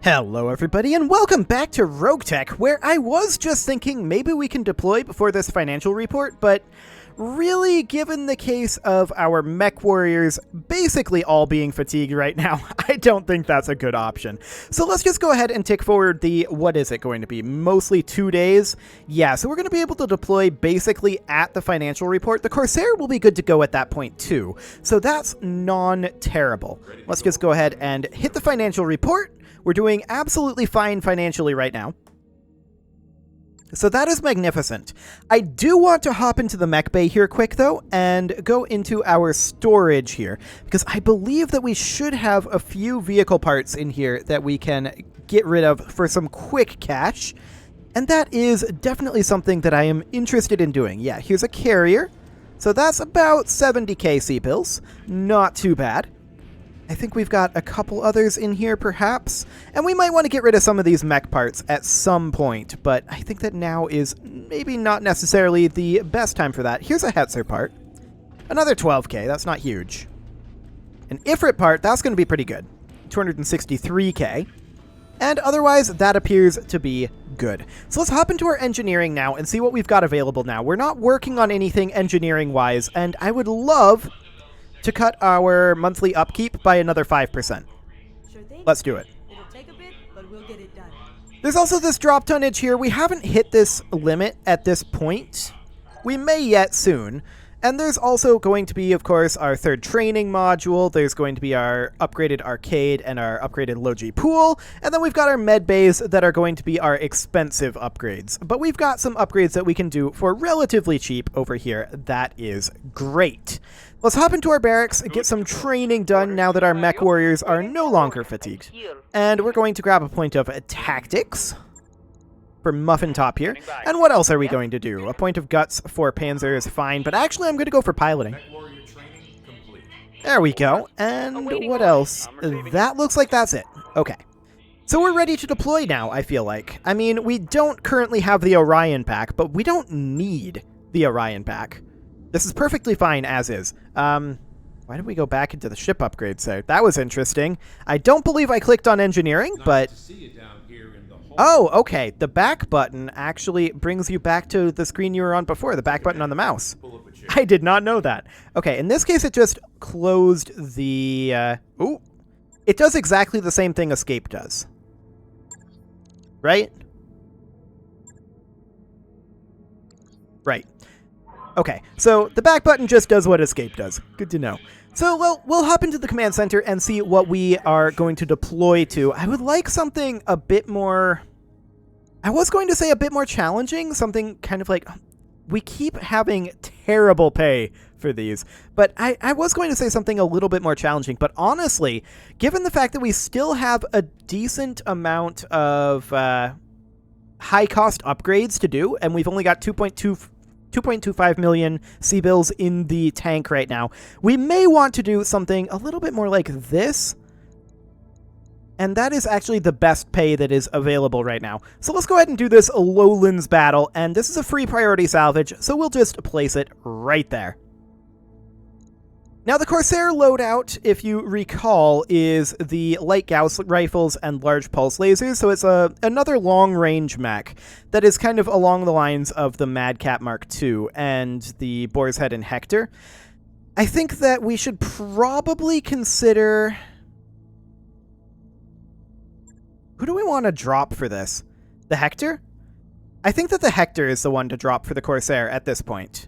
Hello everybody and welcome back to RogueTech, where I was just thinking maybe we can deploy before this financial report, but really, given the case of our mech warriors basically all being fatigued right now, I don't think that's a good option. So let's just go ahead and tick forward the, what is it going to be, mostly 2 days? Yeah, so we're going to be able to deploy basically at the financial report. The Corsair will be good to go at that point too, so that's non-terrible. Let's just go ahead and hit the financial report. We're doing absolutely fine financially right now. So that is magnificent. I do want to hop into the mech bay here quick, though, and go into our storage here, because I believe that we should have a few vehicle parts in here that we can get rid of for some quick cash, and that is definitely something that I am interested in doing. Yeah, here's a carrier. So that's about 70k C-bills. Not too bad. I think we've got a couple others in here, perhaps, and we might want to get rid of some of these mech parts at some point, but I think that now is maybe not necessarily the best time for that. Here's a Hetzer part. Another 12k, that's not huge. An Ifrit part, that's going to be pretty good. 263k. And otherwise, that appears to be good. So let's hop into our engineering now and see what we've got available now. We're not working on anything engineering-wise, and I would love to cut our monthly upkeep by another 5%. Sure thing. Let's do it. It'll take a bit, but we'll get it done. There's also this drop tonnage here. We haven't hit this limit at this point. We may yet soon. And there's also going to be, of course, our third training module. There's going to be our upgraded arcade and our upgraded Logi pool. And then we've got our med bays that are going to be our expensive upgrades. But we've got some upgrades that we can do for relatively cheap over here. That is great. Let's hop into our barracks and get some training done now that our mech warriors are no longer fatigued. And we're going to grab a point of tactics for Muffin Top here. And what else are we going to do? A point of guts for Panzer is fine, but actually I'm going to go for piloting. There we go. And what else? That looks like that's it. Okay. So we're ready to deploy now, I feel like. I mean, we don't currently have the Orion pack, but we don't need the Orion pack. This is perfectly fine as is. Why did we go back into the ship upgrades there? That was interesting. I don't believe I clicked on engineering, but... Oh, okay. The back button actually brings you back to the screen you were on before, the back button on the mouse. I did not know that. Okay, in this case, it just closed the... Ooh. It does exactly the same thing Escape does. Right? Right. Okay, so the back button just does what Escape does. Good to know. So, well, we'll hop into the command center and see what we are going to deploy to. I would like something a bit more... I was going to say a bit more challenging, something kind of like... We keep having terrible pay for these, but I was going to say something a little bit more challenging. But honestly, given the fact that we still have a decent amount of high-cost upgrades to do, and we've only got 2.25 million C-bills in the tank right now, we may want to do something a little bit more like this. And that is actually the best pay that is available right now. So let's go ahead and do this Lowlands battle, and this is a free priority salvage, so we'll just place it right there. Now, the Corsair loadout, if you recall, is the light Gauss rifles and large pulse lasers, so it's another long-range mech that is kind of along the lines of the Madcap Mark II and the Boar's Head and Hector. I think that we should probably consider... Who do we want to drop for this? The Hector? I think that the Hector is the one to drop for the Corsair at this point.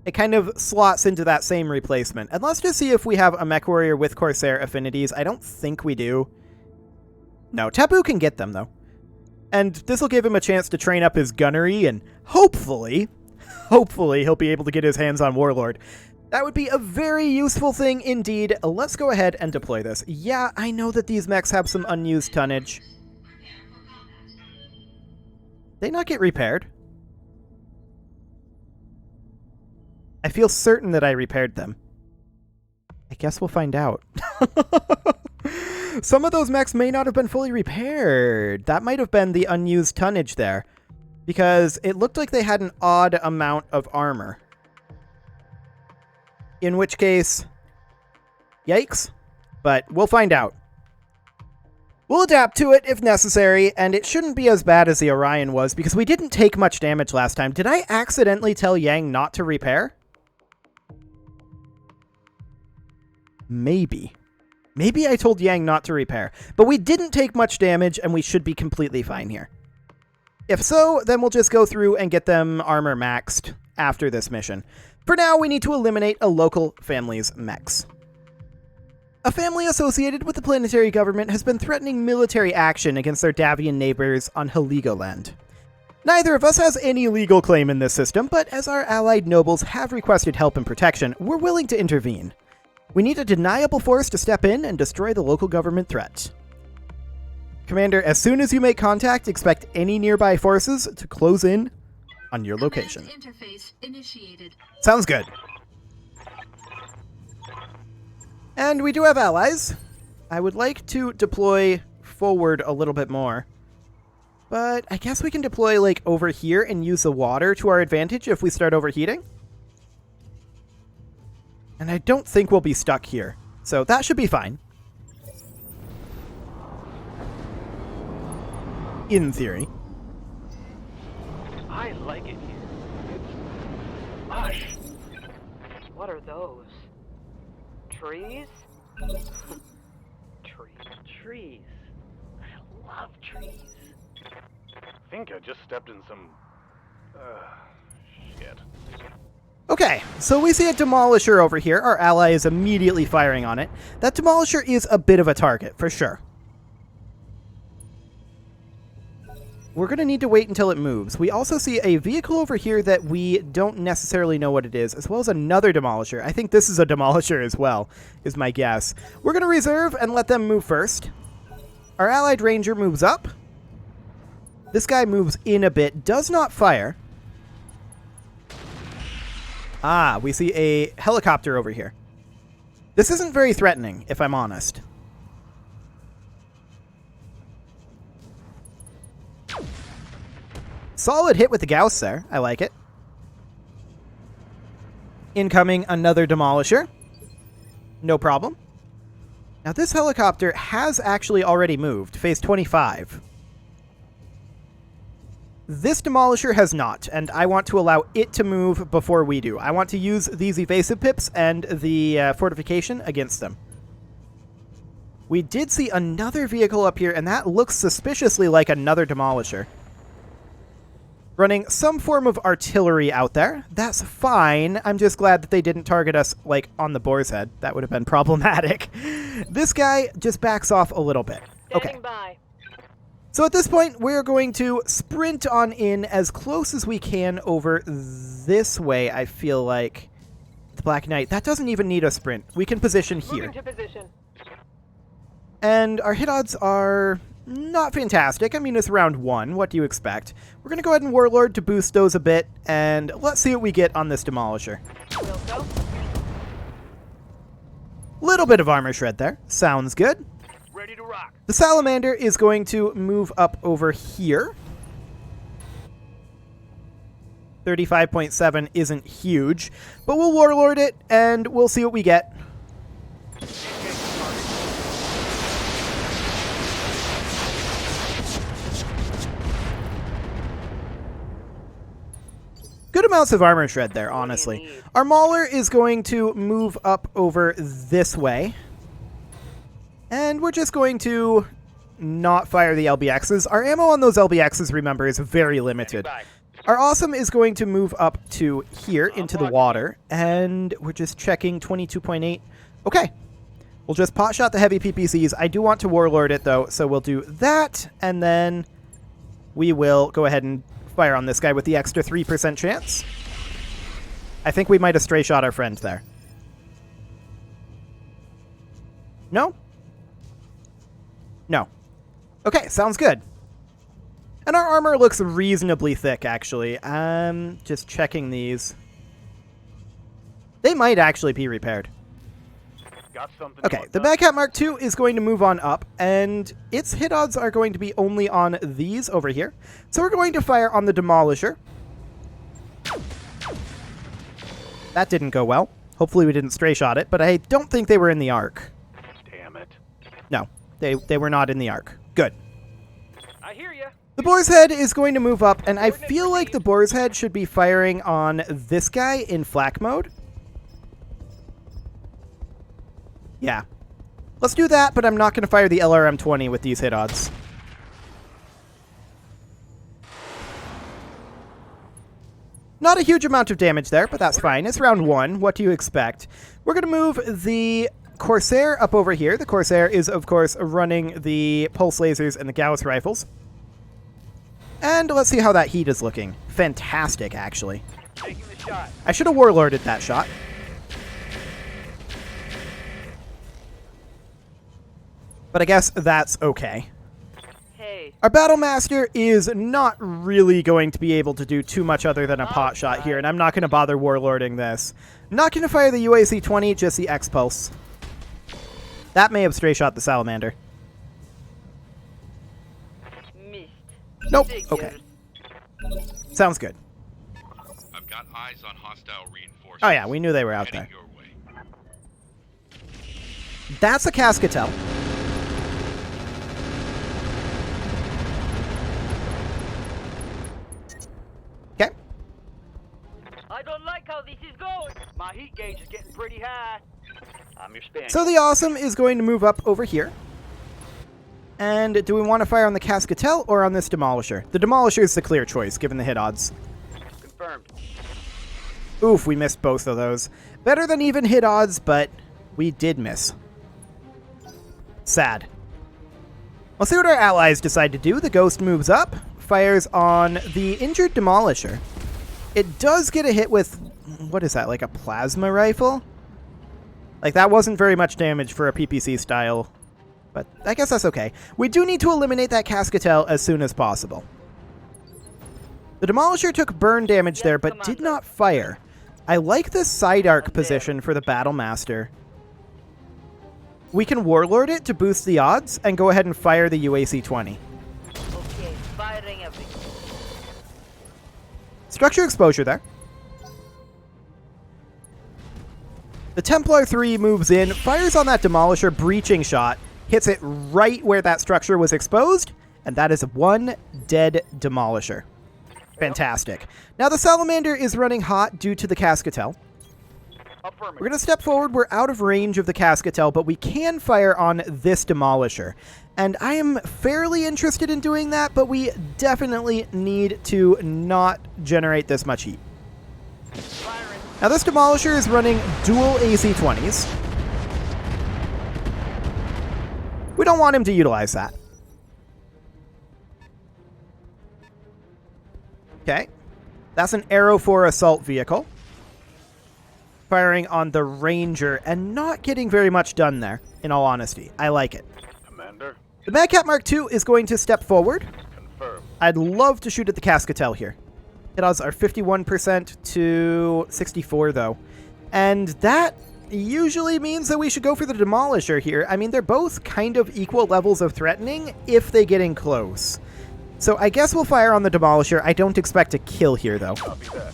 It kind of slots into that same replacement. And let's just see if we have a mech warrior with Corsair affinities. I don't think we do. No, Taboo can get them, though. And this will give him a chance to train up his gunnery, and hopefully he'll be able to get his hands on Warlord. That would be a very useful thing indeed. Let's go ahead and deploy this. Yeah, I know that these mechs have some unused tonnage. They not get repaired? I feel certain that I repaired them. I guess we'll find out. Some of those mechs may not have been fully repaired. That might have been the unused tonnage there, because it looked like they had an odd amount of armor. In which case, yikes, but we'll find out. We'll adapt to it if necessary, and it shouldn't be as bad as the Orion was, because we didn't take much damage last time. Did I accidentally tell Yang not to repair? Maybe. Maybe I told Yang not to repair. But we didn't take much damage, and we should be completely fine here. If so, then we'll just go through and get them armor maxed after this mission. For now, we need to eliminate a local family's mechs. A family associated with the planetary government has been threatening military action against their Davian neighbors on Heligoland. Neither of us has any legal claim in this system, but as our allied nobles have requested help and protection, we're willing to intervene. We need a deniable force to step in and destroy the local government threat. Commander, as soon as you make contact, expect any nearby forces to close in on your location. Interface initiated. Sounds good. And we do have allies. I would like to deploy forward a little bit more. But I guess we can deploy, like, over here and use the water to our advantage if we start overheating. And I don't think we'll be stuck here. So that should be fine. In theory. I like it here. It's lush. What are those? Trees? Trees. I love trees. I think I just stepped in some... shit. Okay, so we see a Demolisher over here. Our ally is immediately firing on it. That Demolisher is a bit of a target, for sure. We're going to need to wait until it moves. We also see a vehicle over here that we don't necessarily know what it is, as well as another Demolisher. I think this is a Demolisher as well, is my guess. We're going to reserve and let them move first. Our allied Ranger moves up. This guy moves in a bit, does not fire. Ah, we see a helicopter over here. This isn't very threatening, if I'm honest. Solid hit with the Gauss there. I like it. Incoming another Demolisher. No problem. Now this helicopter has actually already moved. Phase 25. This Demolisher has not, and I want to allow it to move before we do. I want to use these evasive pips and the fortification against them. We did see another vehicle up here, and that looks suspiciously like another Demolisher. Running some form of artillery out there. That's fine. I'm just glad that they didn't target us, like, on the boar's head. That would have been problematic. This guy just backs off a little bit. Okay. Standing by. So at this point, we're going to sprint on in as close as we can over this way, I feel like. The Black Knight. That doesn't even need a sprint. We can position here. Moving to position. And our hit odds are not fantastic. I mean, it's round 1. What do you expect? We're going to go ahead and Warlord to boost those a bit, and let's see what we get on this Demolisher. Will go. Little bit of armor shred there. Sounds good. Ready to rock. The Salamander is going to move up over here. 35.7 isn't huge, but we'll Warlord it, and we'll see what we get. Good amounts of armor shred there, honestly. Our Mauler is going to move up over this way. And we're just going to not fire the LBXs. Our ammo on those LBXs, remember, is very limited. Our Awesome is going to move up to here into the water. And we're just checking 22.8. Okay. We'll just pot shot the heavy PPCs. I do want to Warlord it, though, so we'll do that. And then we will go ahead and fire on this guy with the extra 3% chance. I think we might have stray shot our friend there. No? No. Okay, sounds good. And our armor looks reasonably thick, actually. Just checking these. They might actually be repaired. Got something. Okay, the Badcat Mark II is going to move on up, and its hit odds are going to be only on these over here. So we're going to fire on the Demolisher. That didn't go well. Hopefully we didn't stray shot it, but I don't think they were in the arc. Damn it. No. They were not in the arc. Good. I hear ya. The Boar's Head is going to move up, and I feel like the Boar's Head should be firing on this guy in flak mode. Yeah. Let's do that, but I'm not going to fire the LRM-20 with these hit odds. Not a huge amount of damage there, but that's fine. It's round 1. What do you expect? We're going to move the Corsair up over here. The Corsair is, of course, running the pulse lasers and the Gauss rifles. And let's see how that heat is looking. Fantastic, actually. Taking the shot. I should have warlorded that shot. But I guess that's okay. Hey, Our Battle Master is not really going to be able to do too much other than a pot shot here, and I'm not going to bother warlording this. Not going to fire the UAC-20, just the X-Pulse. That may have stray shot the Salamander. missed. Nope. Figures. Okay. Sounds good. I've got eyes on hostile reinforcements. Oh yeah, we knew they were out Heading there. your way. That's a Cascatel. Okay. I don't like how this is going. My heat gauge is getting pretty high. I'm your Spaniard. So the Awesome is going to move up over here. And do we want to fire on the Cascatel or on this Demolisher? The Demolisher is the clear choice, given the hit odds. Confirmed. Oof, we missed both of those. Better than even hit odds, but we did miss. Sad. Let's see what our allies decide to do. The Ghost moves up, fires on the injured Demolisher. It does get a hit with, what is that, like a plasma rifle? Like, that wasn't very much damage for a PPC style, but I guess that's okay. We do need to eliminate that Cascatel as soon as possible. The Demolisher took burn damage there, but did not fire. I like this side arc position for the Battle Master. We can Warlord it to boost the odds and go ahead and fire the UAC-20. Okay, firing everything. Structure exposure there. The Templar 3 moves in, fires on that Demolisher breaching shot, hits it right where that structure was exposed, and that is one dead Demolisher. Fantastic. Now the Salamander is running hot due to the Cascatel. Affirmative. We're going to step forward. We're out of range of the Cascatel, but we can fire on this Demolisher. And I am fairly interested in doing that, but we definitely need to not generate this much heat. Firing. Now this Demolisher is running dual AC-20s. We don't want him to utilize that. Okay. That's an Arrow 4 assault vehicle. Firing on the Ranger and not getting very much done there, in all honesty. I like it. Commander. The Madcap Mark II is going to step forward. Confirmed. I'd love to shoot at the Cascatel here. Hit odds are 51% to 64 though. And that usually means that we should go for the Demolisher here. I mean, they're both kind of equal levels of threatening if they get in close. So I guess we'll fire on the Demolisher. I don't expect a kill here though. Copy that.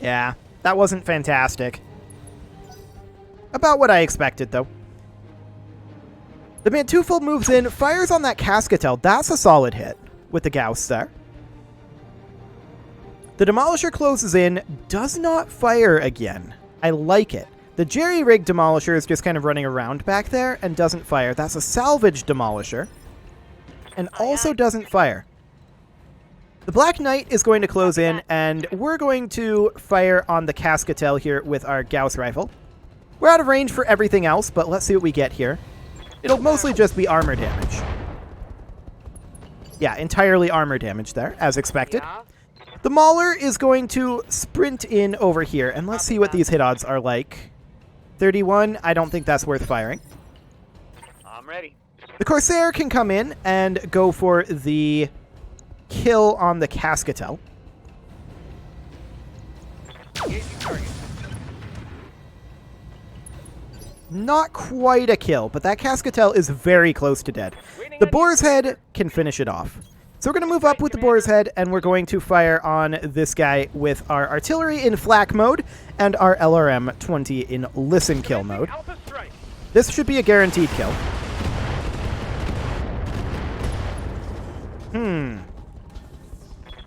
Yeah, that wasn't fantastic. About what I expected though. The Manteuffel moves in, fires on that Cascatel. That's a solid hit with the Gauss there. The Demolisher closes in, does not fire again. I like it. The jerry-rigged Demolisher is just kind of running around back there and doesn't fire. That's a salvage Demolisher. And also doesn't fire. The Black Knight is going to close in, and we're going to fire on the Cascatel here with our Gauss rifle. We're out of range for everything else, but let's see what we get here. It'll mostly just be armor damage. Yeah, entirely armor damage there, as expected. Yeah. The Mauler is going to sprint in over here, and let's see what these hit odds are like. 31, I don't think that's worth firing. I'm ready. The Corsair can come in and go for the kill on the Cascatel. Engaging target. Not quite a kill, but that Cascatel is very close to dead. The Boar's Head can finish it off. So we're going to move up with the Boar's Head, and we're going to fire on this guy with our artillery in flak mode and our LRM-20 in listen kill mode. Alpha strike. This should be a guaranteed kill.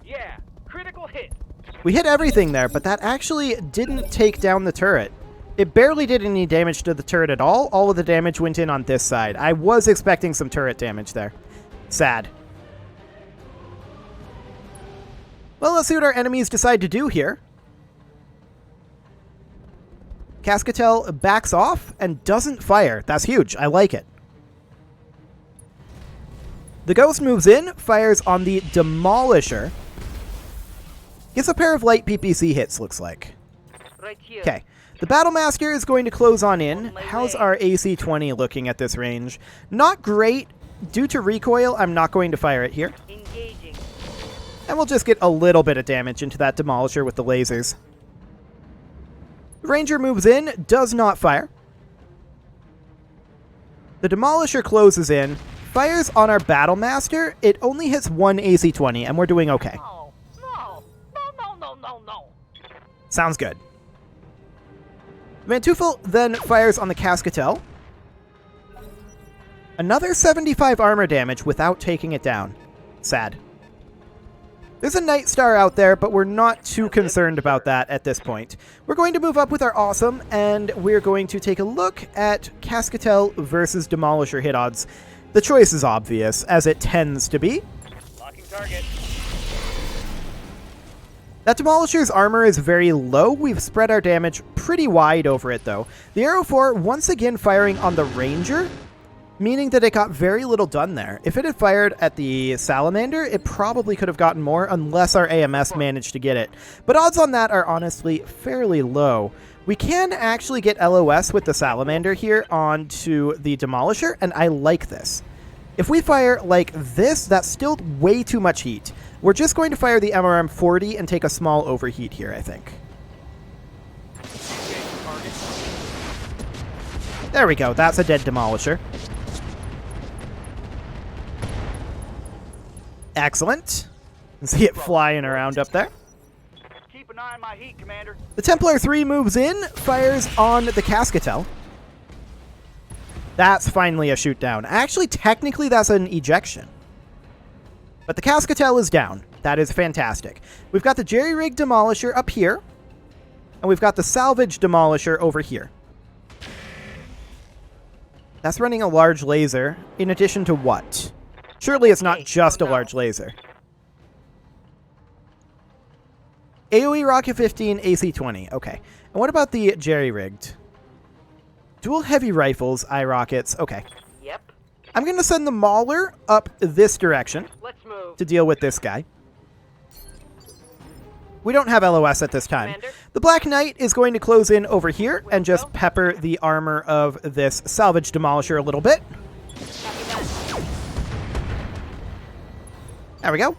Yeah, critical hit. We hit everything there, but that actually didn't take down the turret. It barely did any damage to the turret at all. All of the damage went in on this side. I was expecting some turret damage there. Sad. Well, let's see what our enemies decide to do here. Cascatel backs off and doesn't fire. That's huge. I like it. The Ghost moves in, fires on the Demolisher. Gets a pair of light PPC hits, looks like. Right here. Okay. The Battlemaster is going to close on in. How's our AC-20 looking at this range? Not great. Due to recoil, I'm not going to fire it here. Engaging. And we'll just get a little bit of damage into that Demolisher with the lasers. Ranger moves in, does not fire. The Demolisher closes in, fires on our Battlemaster. It only hits one AC-20, and we're doing okay. No. Sounds good. Manteuffel then fires on the Cascatel. Another 75 armor damage without taking it down. Sad. There's a Night Star out there, but we're not too concerned about that at this point. We're going to move up with our Awesome, and we're going to take a look at Cascatel versus Demolisher hit odds. The choice is obvious, as it tends to be. Locking target. That Demolisher's armor is very low. We've spread our damage pretty wide over it, though. The Arrow 4 once again firing on the Ranger, meaning that it got very little done there. If it had fired at the Salamander, it probably could have gotten more, unless our AMS managed to get it. But odds on that are honestly fairly low. We can actually get LOS with the Salamander here onto the Demolisher, and I like this. If we fire like this, that's still way too much heat. We're just going to fire the MRM-40 and take a small overheat here, I think. There we go. That's a dead Demolisher. Excellent. See it flying around up there. Keep an eye on my heat, Commander. The Templar 3 moves in, fires on the Cascatel. That's finally a shoot down. Actually, technically, that's an ejection. But the Cascatel is down. That is fantastic. We've got the Jerry-Rig Demolisher up here, and we've got the Salvage Demolisher over here. That's running a large laser, in addition to what? Surely it's not just a large laser. AoE Rocket 15, AC-20. Okay. And what about the Jerry-Rigged? Dual heavy rifles, eye rockets. Okay. Yep. I'm going to send the Mauler up this direction Let's move. to deal with this guy. We don't have LOS at this time. Commander? The Black Knight is going to close in over here and just pepper the armor of this Salvage Demolisher a little bit. There we go.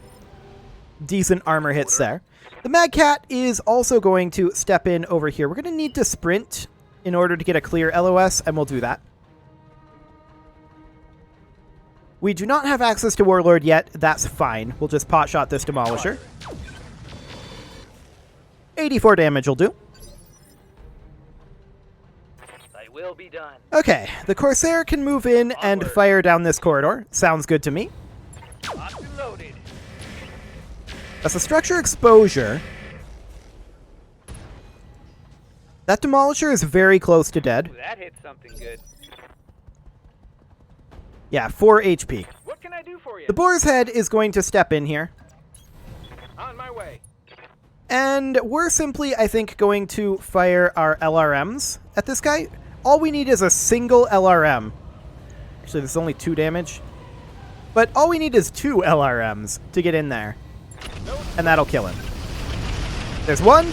Decent armor hits there. The Mad Cat is also going to step in over here. We're going to need to sprint in order to get a clear LOS, and we'll do that. We do not have access to Warlord yet. That's fine. We'll just pot-shot this Demolisher. 84 damage will do. I will be done. Okay, the Corsair can move in and fire down this corridor. Sounds good to me. Locked and loaded. That's a structure exposure. That Demolisher is very close to dead. Ooh, that hit something good. Yeah, 4 HP. What can I do for you? The Boar's Head is going to step in here. On my way. And we're simply, I think, going to fire our LRMs at this guy. All we need is a single LRM. Actually, this is only 2 damage. But all we need is 2 LRMs to get in there. And that'll kill him. There's one.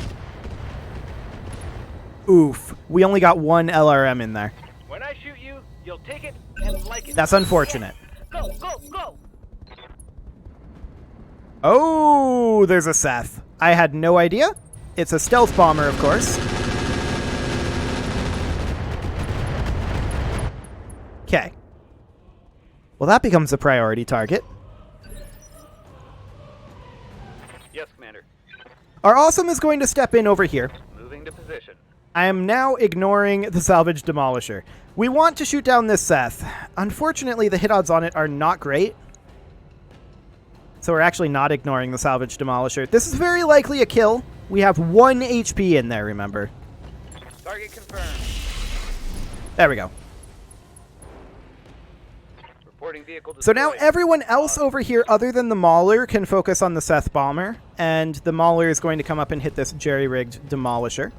Oof. We only got 1 LRM in there. When I shoot you, you'll take it and like it. That's unfortunate. Go, go, go! Oh, there's a Seth. I had no idea. It's a stealth bomber, of course. Okay. Well, that becomes a priority target. Yes, Commander. Our Awesome is going to step in over here. Moving to position. I am now ignoring the Salvage Demolisher. We want to shoot down this Seth. Unfortunately, the hit odds on it are not great. So we're actually not ignoring the salvage demolisher. This is very likely a kill. We have 1 HP in there, remember. Target confirmed. There we go. Reporting vehicle So now destroyed. everyone else over here other than the Mauler can focus on the Seth Bomber. And the Mauler is going to come up and hit this jerry-rigged demolisher.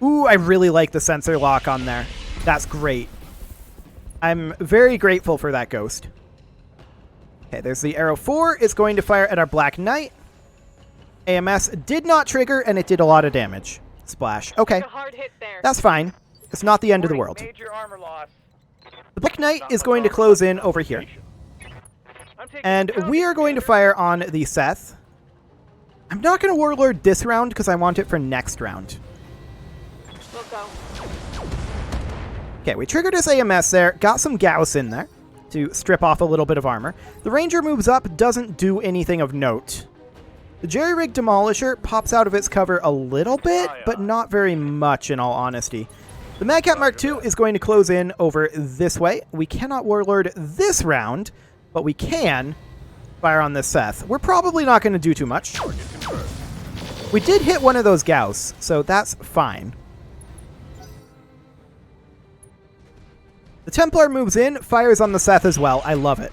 Ooh, I really like the sensor lock on there. That's great. I'm very grateful for that ghost. Okay, there's the Arrow 4. It's going to fire at our Black Knight. AMS did not trigger, and it did a lot of damage. Splash. Okay, hard hit there. that's fine. It's not the end of the world. Major armor loss. The Black Knight is going to close in over here. I'm taking And we are going to fire on the Seth. I'm not going to Warlord this round because I want it for next round. Look out. Okay, we triggered his AMS there, got some Gauss in there to strip off a little bit of armor. The Ranger moves up, doesn't do anything of note. The jerry-rig demolisher pops out of its cover a little bit, but not very much in all honesty. The Madcap Mark II is going to close in over this way. We cannot Warlord this round, but we can fire on this Seth. We're probably not going to do too much. We did hit one of those Gauss, so that's fine. The Templar moves in, fires on the Seth as well. I love it.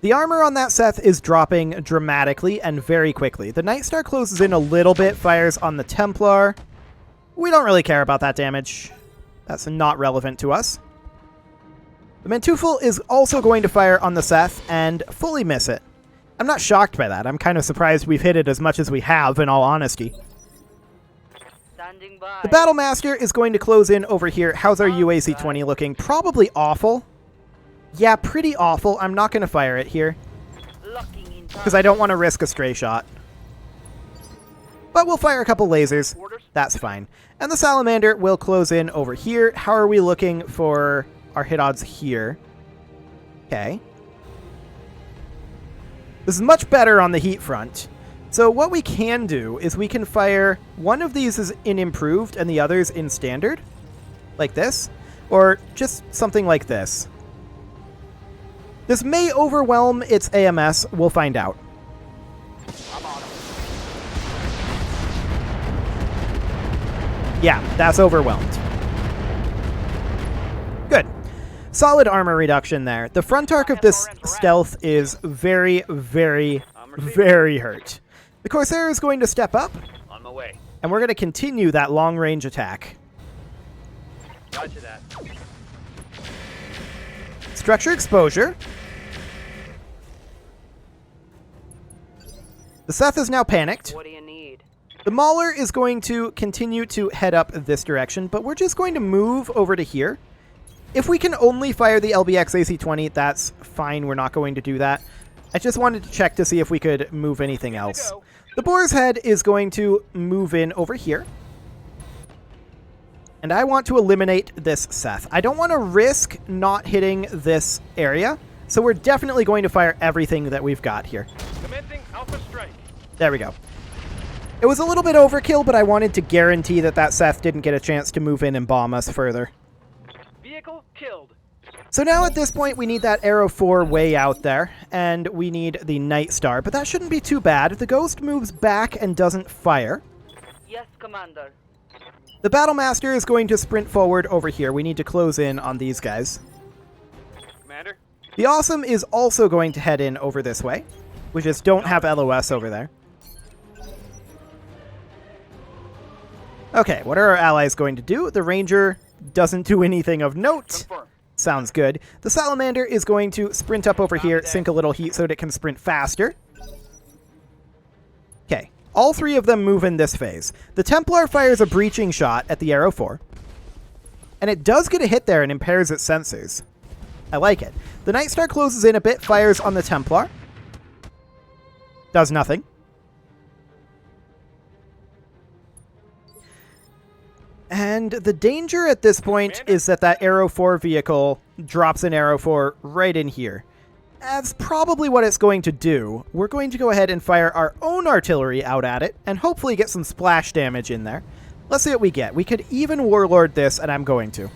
The armor on that Seth is dropping dramatically and very quickly. The Nightstar closes in a little bit, fires on the Templar. We don't really care about that damage. That's not relevant to us. The Mantufel is also going to fire on the Seth and fully miss it. I'm not shocked by that. I'm kind of surprised we've hit it as much as we have, in all honesty. Standing by. The Battlemaster is going to close in over here. How's our UAC-20 looking? Probably awful. Yeah, pretty awful. I'm not going to fire it here Locking in because I don't want to risk a stray shot. But we'll fire a couple lasers. That's fine. And the Salamander will close in over here. How are we looking for our hit odds here? Okay. This is much better on the heat front. So what we can do is we can fire one of these is in improved and the others in standard. Like this. Or just something like this. This may overwhelm its AMS. We'll find out. Yeah, that's overwhelmed. Good. Solid armor reduction there. The front arc of this stealth is very, very, very hurt. The Corsair is going to step up, On my way. and we're going to continue that long-range attack. Roger that. Structure exposure. The Seth is now panicked. What do you need? The Mauler is going to continue to head up this direction, but we're just going to move over to here. If we can only fire the LBX AC-20, that's fine. We're not going to do that. I just wanted to check to see if we could move anything else. The Boar's Head is going to move in over here. And I want to eliminate this Seth. I don't want to risk not hitting this area, so we're definitely going to fire everything that we've got here. Commencing Alpha Strike. There we go. It was a little bit overkill, but I wanted to guarantee that that Seth didn't get a chance to move in and bomb us further. Vehicle killed. So now at this point, we need that Arrow 4 way out there, and we need the Night Star, but that shouldn't be too bad. The Ghost moves back and doesn't fire. Yes, Commander. The Battlemaster is going to sprint forward over here. We need to close in on these guys. Commander. The Awesome is also going to head in over this way. We just don't have LOS over there. Okay, what are our allies going to do? The Ranger doesn't do anything of note. Confirm. Sounds good. The Salamander is going to sprint up over here, sink a little heat so that it can sprint faster. Okay, all three of them move in this phase. The Templar fires a breaching shot at the Arrow 4. And it does get a hit there and impairs its sensors. I like it. The Nightstar closes in a bit, fires on the Templar. Does nothing. And the danger at this point is that that Arrow 4 vehicle drops an Arrow 4 right in here. That's probably what it's going to do. We're going to go ahead and fire our own artillery out at it, and hopefully get some splash damage in there. Let's see what we get. We could even Warlord this, and I'm going to.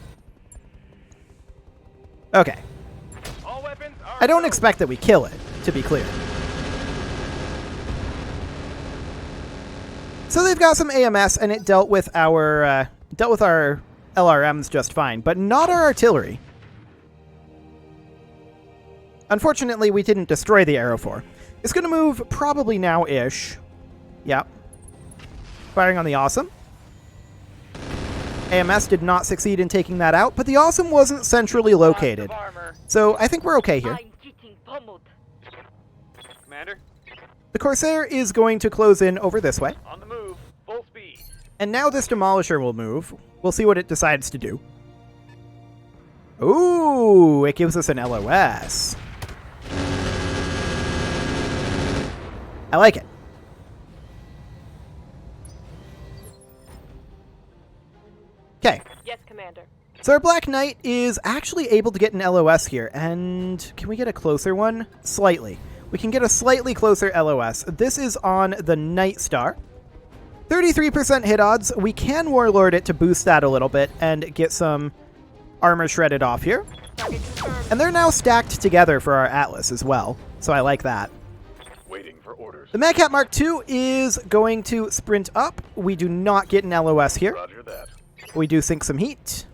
Okay. All weapons are I don't expect that we kill it, to be clear. So they've got some AMS, and it dealt with our LRMs just fine, but not our artillery. Unfortunately, we didn't destroy the Aerofor. It's going to move probably now-ish. Yep. Firing on the Awesome. AMS did not succeed in taking that out, but the Awesome wasn't centrally located. So I think we're okay here. I'm getting pummeled. Commander, The Corsair is going to close in over this way. on the move, full speed. And now this Demolisher will move. We'll see what it decides to do. Ooh, it gives us an LOS. I like it. Okay. Yes, Commander. So our Black Knight is actually able to get an LOS here. And can we get a closer one? Slightly. We can get a slightly closer LOS. This is on the Night Star. 33% hit odds. We can Warlord it to boost that a little bit and get some armor shredded off here. And they're now stacked together for our Atlas as well. So I like that. Waiting for orders. The Madcat Mark II is going to sprint up. We do not get an LOS here. Roger that. We do sink some heat.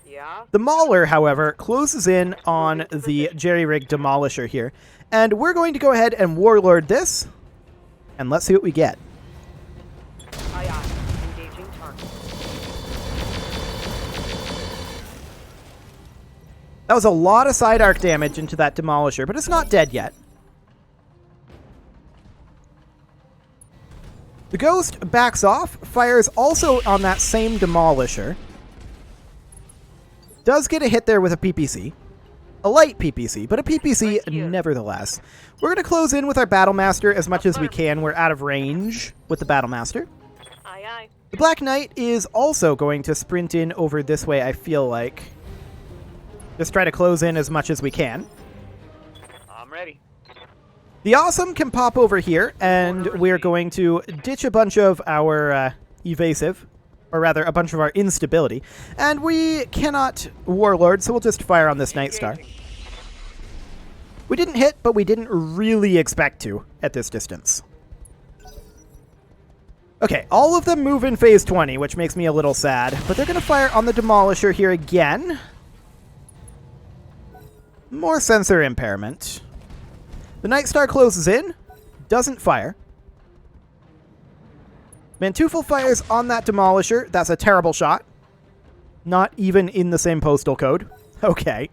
Yeah? The Mauler, however, closes in on the jerry-rigged Demolisher here. And we're going to go ahead and Warlord this. And let's see what we get. Aye, aye. Engaging target. That was a lot of side arc damage into that Demolisher, but it's not dead yet. The Ghost backs off, fires also on that same Demolisher. Does get a hit there with a PPC. A light PPC, but a PPC nevertheless. We're going to close in with our Battlemaster as much as we can. We're out of range with the Battlemaster. Aye, aye. The Black Knight is also going to sprint in over this way, I feel like. Just try to close in as much as we can. I'm ready. The Awesome can pop over here, and we're going to ditch a bunch of our evasive, or rather, a bunch of our instability. And we cannot Warlord, so we'll just fire on this Night Star. We didn't hit, but we didn't really expect to at this distance. Okay, all of them move in phase 20, which makes me a little sad. But they're going to fire on the Demolisher here again. More sensor impairment. The Night Star closes in, doesn't fire. Manteuffel fires on that Demolisher. That's a terrible shot. Not even in the same postal code. Okay.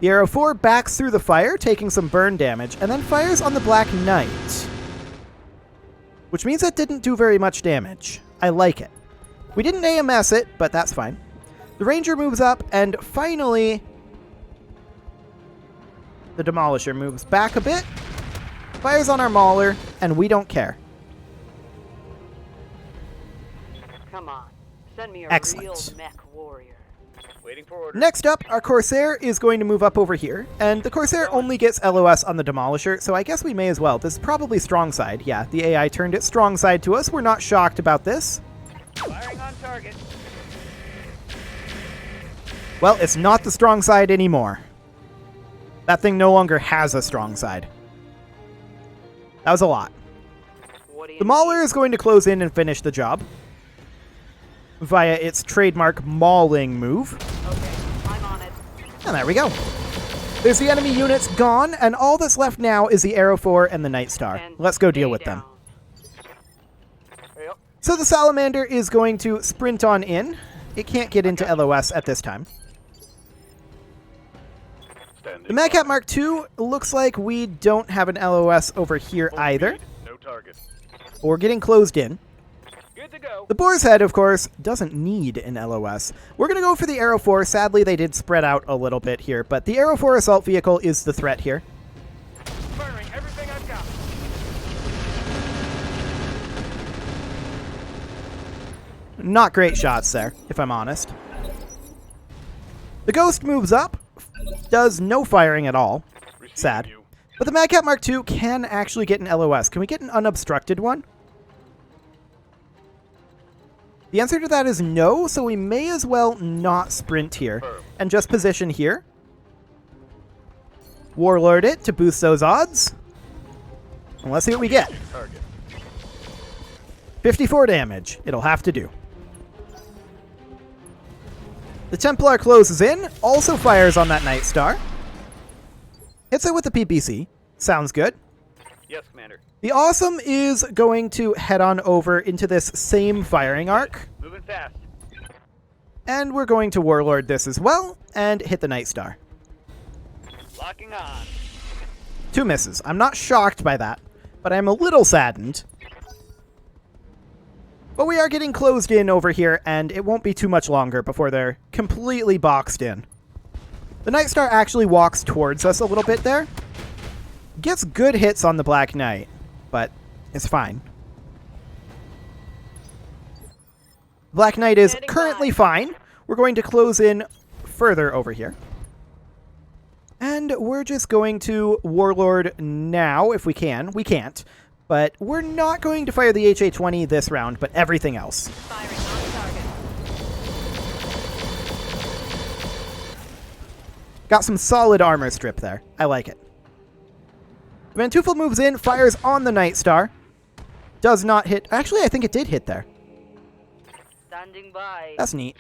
The Arrow 4 backs through the fire, taking some burn damage, and then fires on the Black Knight. Which means it didn't do very much damage. I like it. We didn't AMS it, but that's fine. The Ranger moves up, and finally, the Demolisher moves back a bit, fires on our Mauler, and we don't care. Come on. Send me a Excellent. real mech warrior. Waiting for orders. Next up, our Corsair is going to move up over here, and the Corsair only gets LOS on the Demolisher, so I guess we may as well. This is probably strong side. Yeah, the AI turned its strong side to us. We're not shocked about this. Firing on target. Well, it's not the strong side anymore. That thing no longer has a strong side. That was a lot. What do you The Mauler is going to close in and finish the job via its trademark mauling move. Okay, I'm on it. And there we go. There's the enemy units gone, and all that's left now is the Arrow 4 and the Night Star. And Let's go deal stay with them. down. Yep. So the Salamander is going to sprint on in. It can't get into LOS at this time. The Madcat Mark II looks like we don't have an LOS over here either. No target. We're getting closed in. Good to go. The Boar's Head, of course, doesn't need an LOS. We're going to go for the Arrow 4. Sadly, they did spread out a little bit here, but the Arrow 4 assault vehicle is the threat here. Firing everything I've got. Not great shots there, if I'm honest. The Ghost moves up, does no firing at all. Receiving Sad. you. But the Madcat Mark II can actually get an LOS. Can we get an unobstructed one? The answer to that is no, so we may as well not sprint here and just position here. Warlord it to boost those odds. And let's see what we get. 54 damage. It'll have to do. The Templar closes in, also fires on that Night Star. Hits it with the PPC. Sounds good. Yes, Commander. The Awesome is going to head on over into this same firing arc. Moving fast. And we're going to Warlord this as well, and hit the Night Star. Locking on. 2 misses. I'm not shocked by that, but I'm a little saddened. But we are getting closed in over here, and it won't be too much longer before they're completely boxed in. The Night Star actually walks towards us a little bit there. Gets good hits on the Black Knight, but it's fine. Black Knight is currently fine. We're going to close in further over here. And we're just going to Warlord now, if we can. We can't. But we're not going to fire the HA-20 this round, but everything else. Firing on target. Got some solid armor strip there. I like it. Manteuffel moves in, fires on the Night Star. Does not hit. Actually, I think it did hit there. Standing by. That's neat.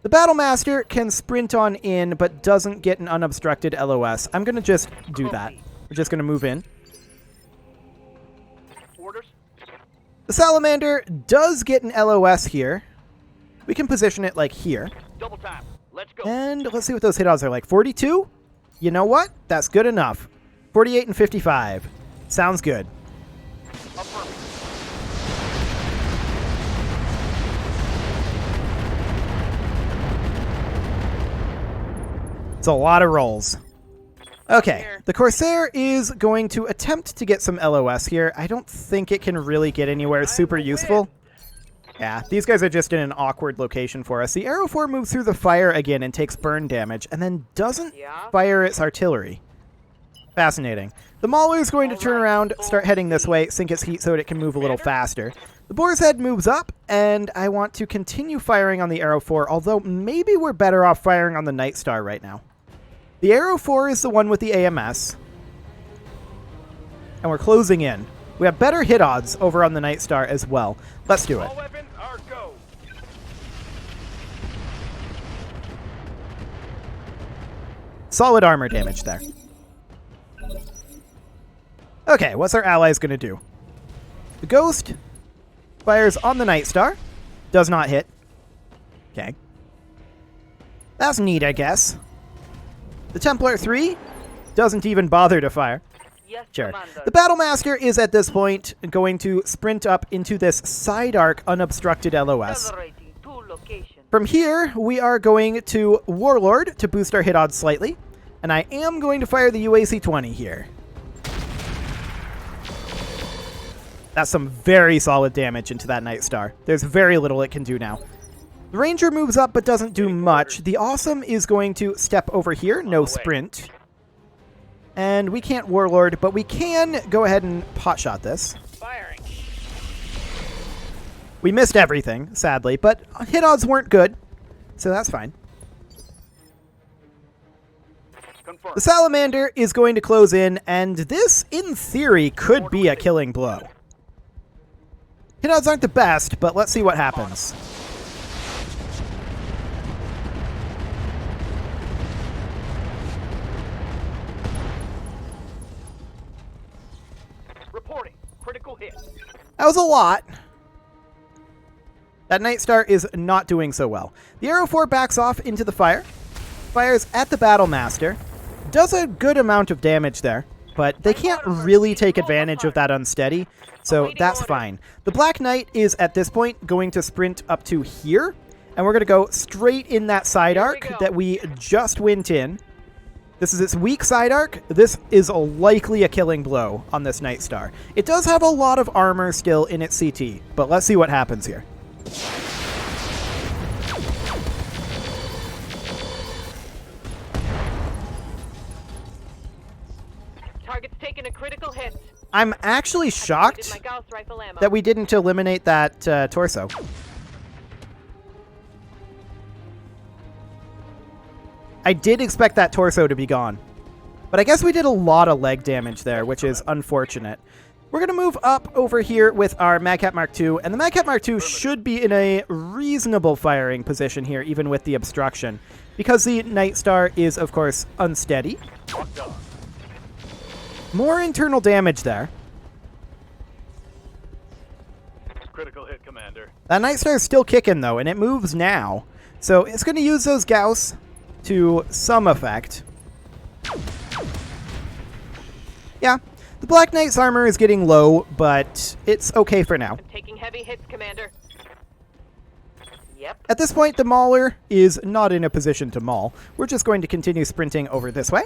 The Battlemaster can sprint on in, but doesn't get an unobstructed LOS. I'm going to just do that. We're just going to move in. Orders. The Salamander does get an LOS here. We can position it like here. Double time. Let's go. And let's see what those hit odds are like. 42? You know what? That's good enough. 48 and 55. Sounds good. Affirmative. It's a lot of rolls. Okay, the Corsair is going to attempt to get some LOS here. I don't think it can really get anywhere super useful. Yeah, these guys are just in an awkward location for us. The Arrow 4 moves through the fire again and takes burn damage, and then doesn't fire its artillery. Fascinating. The Mauler is going to turn around, start heading this way, sink its heat so that it can move a little faster. The Boar's Head moves up, and I want to continue firing on the Arrow 4, although maybe we're better off firing on the Night Star right now. The Arrow 4 is the one with the AMS, and we're closing in. We have better hit odds over on the Night Star as well. Let's do it. All weapons are go. Solid armor damage there. Okay, what's our allies going to do? The Ghost fires on the Night Star. Does not hit. Okay. That's neat, I guess. The Templar 3 doesn't even bother to fire. Yes, Sure. Commander. The Battlemaster is at this point going to sprint up into this side arc unobstructed LOS. Accelerating to location. From here, we are going to Warlord to boost our hit odds slightly. And I am going to fire the UAC-20 here. That's some very solid damage into that Night Star. There's very little it can do now. The Ranger moves up but doesn't do much. The Awesome is going to step over here. No sprint. And we can't Warlord, but we can go ahead and potshot this. Firing. We missed everything, sadly, but hit odds weren't good, so that's fine. Confirm. The Salamander is going to close in, and this, in theory, could be a killing blow. Hit odds aren't the best, but let's see what happens. Reporting. Critical hit. That was a lot. That Night Star is not doing so well. The Arrow 4 backs off into the fire. Fires at the Battlemaster. Does a good amount of damage there, but they can't really take advantage of that unsteady, so that's fine. The Black Knight is, at this point, going to sprint up to here, and we're going to go straight in that side arc that we just went in. This is its weak side arc. This is likely a killing blow on this Night Star. It does have a lot of armor still in its CT, but let's see what happens here. Target's taking a critical hit. I'm actually shocked My Gauss rifle ammo. that we didn't eliminate that torso. I did expect that torso to be gone. But I guess we did a lot of leg damage there, which is unfortunate. We're going to move up over here with our Madcat Mark II, and the Madcat Mark II should be in a reasonable firing position here, even with the obstruction, because the Night Star is, of course, unsteady. More internal damage there. Critical hit, Commander. That Night Star is still kicking, though, and it moves now. So it's going to use those Gauss to some effect. Yeah, the Black Knight's armor is getting low, but it's okay for now. I'm taking heavy hits, Commander. Yep. At this point, the Mauler is not in a position to maul. We're just going to continue sprinting over this way.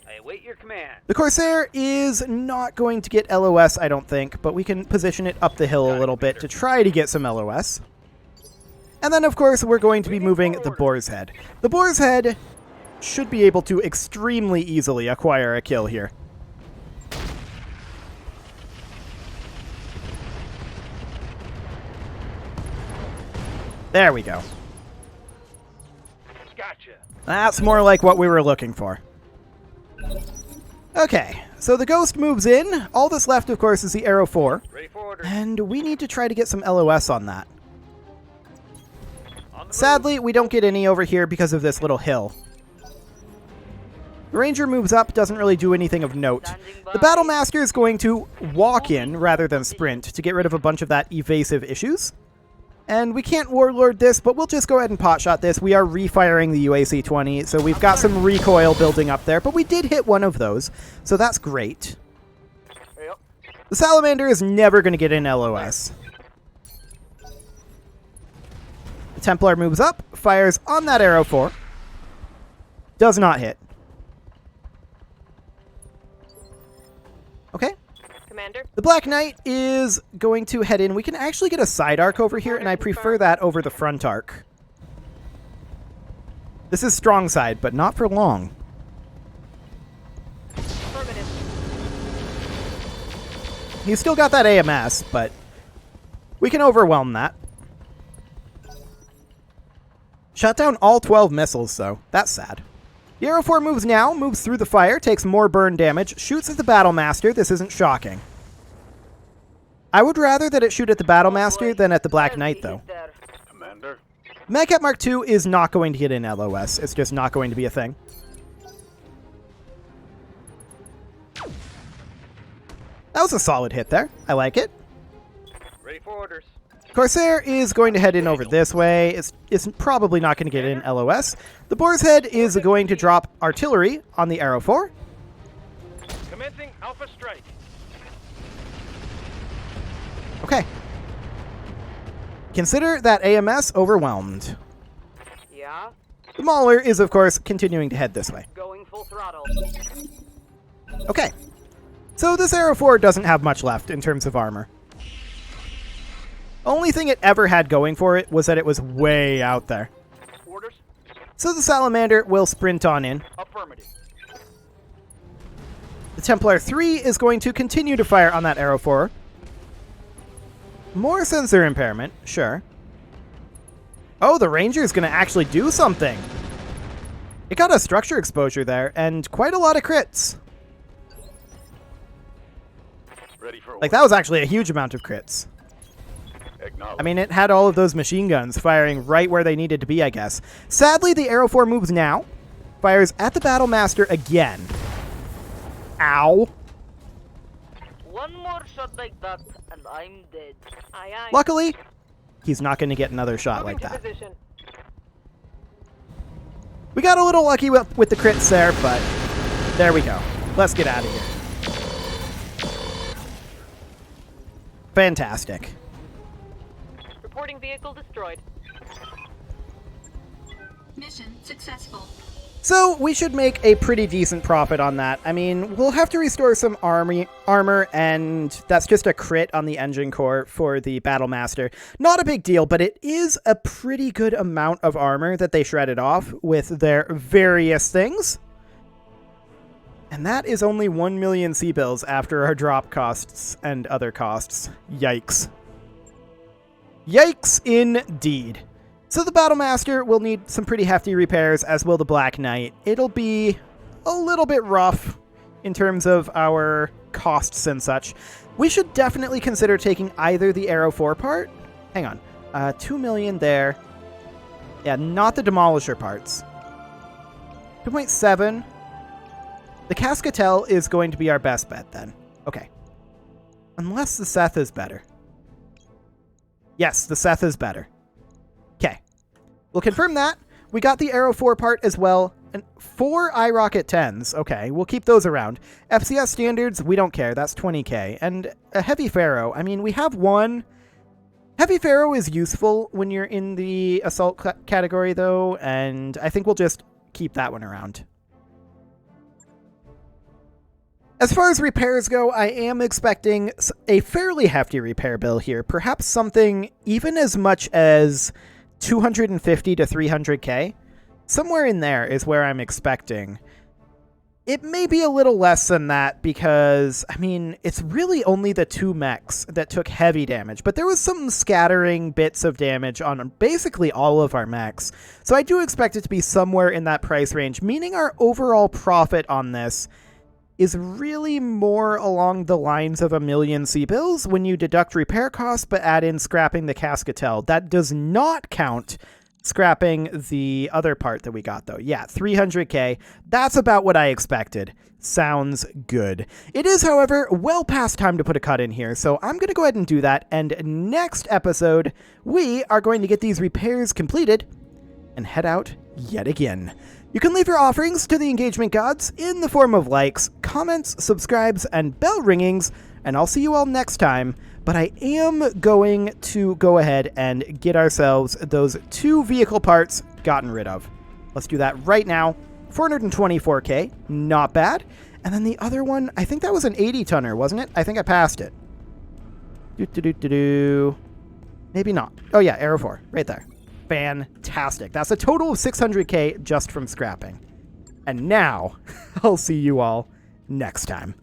I await your command. The Corsair is not going to get LOS, I don't think, but we can position it up the hill a little bit to try to get some LOS. And then, of course, we're going to be moving the Boar's Head. The Boar's Head should be able to extremely easily acquire a kill here. There we go. Gotcha. That's more like what we were looking for. Okay, so the Ghost moves in. All that's left, of course, is the Arrow 4. Ready for orders. And we need to try to get some LOS on that. On the Sadly, we don't get any over here because of this little hill. The Ranger moves up, doesn't really do anything of note. The Battle Master is going to walk in rather than sprint to get rid of a bunch of that evasive issues. And we can't Warlord this, but we'll just go ahead and potshot this. We are refiring the UAC-20, so we've got some recoil building up there, but we did hit one of those, so that's great. Yep. The Salamander is never going to get in LOS. The Templar moves up, fires on that Arrow 4. Does not hit. Okay. Commander. The Black Knight is going to head in. We can actually get a side arc over here, and I prefer that over the front arc. This is strong side, but not for long. Affirmative. He's still got that AMS, but we can overwhelm that. Shot down all 12 missiles, though. That's sad. The Arrow 4 moves now, moves through the fire, takes more burn damage, shoots at the Battle Master. This isn't shocking. I would rather that it shoot at the Battle Master than at the Black Knight, though. Commander. Madcat Mark II is not going to get in LOS. It's just not going to be a thing. That was a solid hit there. I like it. Ready for orders. Corsair is going to head in over this way. It's probably not going to get in LOS. The Boar's Head is going to drop artillery on the Arrow 4. Commencing Alpha Strike. Okay. Consider that AMS overwhelmed. Yeah. The Mauler is, of course, continuing to head this way. Going full throttle. Okay. So this Arrow 4 doesn't have much left in terms of armor. Only thing it ever had going for it was that it was way out there. Orders. So the Salamander will sprint on in. Affirmative. The Templar 3 is going to continue to fire on that Arrow 4. More sensor impairment, sure. Oh, the Ranger is going to actually do something. It got a structure exposure there, and quite a lot of crits. Ready for Like, that was actually a huge amount of crits. I mean, it had all of those machine guns firing right where they needed to be, I guess. Sadly, the Arrow 4 moves now. Fires at the Battle Master again. Ow. One more shot like that, and I'm dead. Aye, aye. Luckily, he's not going to get another shot Moving like to that. position. We got a little lucky with the crits there, but there we go. Let's get out of here. Fantastic. Reporting vehicle destroyed. Mission successful. So we should make a pretty decent profit on that. I mean, we'll have to restore some armor, and that's just a crit on the engine core for the Battle Master. Not a big deal, but it is a pretty good amount of armor that they shredded off with their various things. And that is only 1 million C-bills after our drop costs and other costs. Yikes. Yikes indeed. So the Battlemaster will need some pretty hefty repairs, as will the Black Knight. It'll be a little bit rough in terms of our costs and such. We should definitely consider taking either the Arrow 4 part. Hang on. 2 million there. Yeah, not the Demolisher parts. 2.7. The Cascatel is going to be our best bet then. Okay. Unless the Seth is better. Yes, the Seth is better. Okay. We'll confirm that. We got the Arrow 4 part as well. And 4 iRocket 10s. Okay, we'll keep those around. FCS standards, we don't care. That's 20k. And a Heavy Pharaoh. I mean, we have one. Heavy Pharaoh is useful when you're in the assault category, though. And I think we'll just keep that one around. As far as repairs go, I am expecting a fairly hefty repair bill here. Perhaps something even as much as 250 to 300k. Somewhere in there is where I'm expecting. It may be a little less than that because, I mean, it's really only the 2 mechs that took heavy damage, but there was some scattering bits of damage on basically all of our mechs. So I do expect it to be somewhere in that price range, meaning our overall profit on this is really more along the lines of 1 million C-bills when you deduct repair costs but add in scrapping the Cascatel. That does not count scrapping the other part that we got, though. Yeah, 300k. That's about what I expected. Sounds good. It is, however, well past time to put a cut in here, so I'm going to go ahead and do that, and next episode, we are going to get these repairs completed and head out yet again. You can leave your offerings to the engagement gods in the form of likes, comments, subscribes, and bell ringings, and I'll see you all next time. But I am going to go ahead and get ourselves those 2 vehicle parts gotten rid of. Let's do that right now. 424k, not bad. And then the other one, I think that was an 80-tonner, wasn't it? I think I passed it. Maybe not. Oh yeah, Arrow 4, right there. Fantastic. That's a total of 600k just from scrapping. And now, I'll see you all next time.